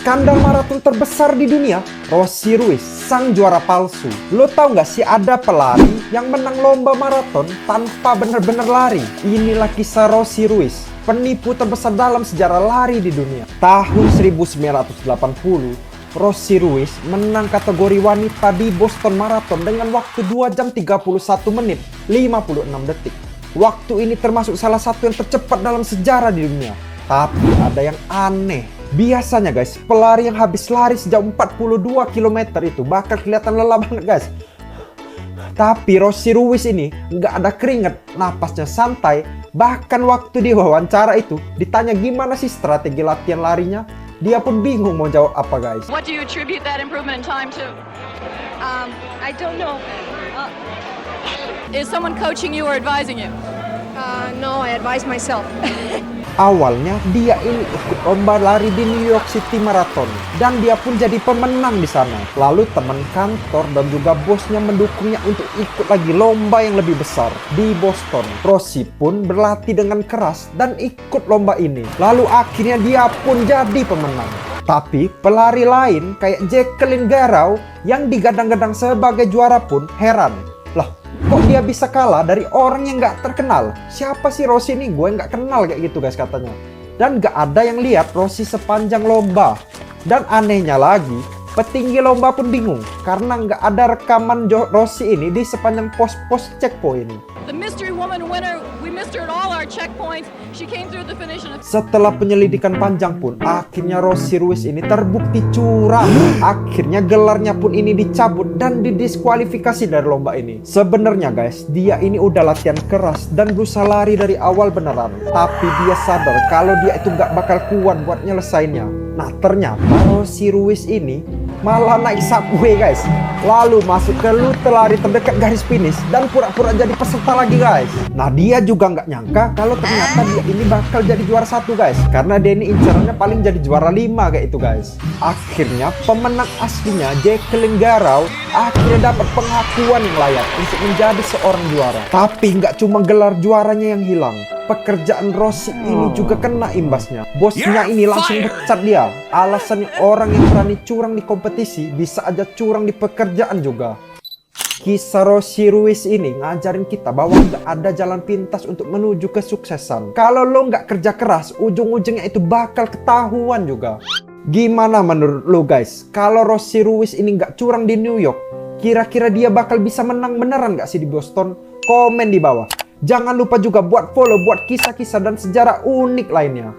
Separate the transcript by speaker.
Speaker 1: Skandal maraton terbesar di dunia, Rossi Ruiz, sang juara palsu. Lo tau gak sih ada pelari yang menang lomba maraton tanpa bener-bener lari? Inilah kisah Rossi Ruiz, penipu terbesar dalam sejarah lari di dunia. Tahun 1980, Rossi Ruiz menang kategori wanita di Boston Marathon dengan waktu 2 jam 31 menit 56 detik. Waktu ini termasuk salah satu yang tercepat dalam sejarah di dunia. Tapi ada yang aneh. Biasanya guys, pelari yang habis lari sejauh 42 km itu bakal kelihatan lelah banget guys. Tapi Rossi Ruiz ini nggak ada keringat, napasnya santai. Bahkan waktu di wawancara itu ditanya gimana sih strategi latihan larinya, dia pun bingung mau jawab apa guys.
Speaker 2: What do you attribute that improvement in time to?
Speaker 3: I don't know.
Speaker 2: Is someone coaching you or advising you?
Speaker 3: No, I advise myself.
Speaker 1: Awalnya dia ini ikut lomba lari di New York City Marathon dan dia pun jadi pemenang di sana. Lalu teman kantor dan juga bosnya mendukungnya untuk ikut lagi lomba yang lebih besar di Boston. Rossi pun berlatih dengan keras dan ikut lomba ini. Lalu akhirnya dia pun jadi pemenang. Tapi pelari lain kayak Jacqueline Garau yang digadang-gadang sebagai juara pun heran. Lah, kok dia bisa kalah dari orang yang nggak terkenal? Siapa sih Rossi ini? Gue nggak kenal kayak gitu guys katanya. Dan nggak ada yang lihat Rossi sepanjang lomba. Dan anehnya lagi, petinggi lomba pun bingung karena nggak ada rekaman Rossi ini di sepanjang pos-pos checkpoint ini.
Speaker 2: The mystery woman winner, we missed her at all our checkpoints. She came through the finish.
Speaker 1: Setelah penyelidikan panjang pun, akhirnya Rossi Ruiz ini terbukti curang. Akhirnya gelarnya pun ini dicabut dan didiskualifikasi dari lomba ini. Sebenarnya guys, dia ini udah latihan keras dan berusaha lari dari awal beneran. Tapi dia sadar kalau dia itu gak bakal kuat buat nyelesainnya. Nah ternyata Rossi Ruiz ini malah naik subway guys. Lalu masuk ke rute lari terdekat garis finish dan pura-pura jadi peserta lagi guys. Nah dia juga nggak nyangka kalau ternyata dia ini bakal jadi juara 1 guys. Karena dia ini incarannya paling jadi juara 5 kayak itu guys. Akhirnya pemenang aslinya Jacqueline Garau akhirnya dapat pengakuan yang layak untuk menjadi seorang juara. Tapi nggak cuma gelar juaranya yang hilang. Pekerjaan Rossi ini juga kena imbasnya. Bosnya ini langsung pecat dia. Alasannya orang yang berani curang di kompetisi bisa aja curang di pekerjaan juga. Kisah Rossi Ruiz ini ngajarin kita bahwa nggak ada jalan pintas untuk menuju kesuksesan. Kalau lo nggak kerja keras, ujung-ujungnya itu bakal ketahuan juga. Gimana menurut lo guys? Kalau Rossi Ruiz ini nggak curang di New York, kira-kira dia bakal bisa menang beneran nggak sih di Boston? Komen di bawah. Jangan lupa juga buat follow buat kisah-kisah dan sejarah unik lainnya.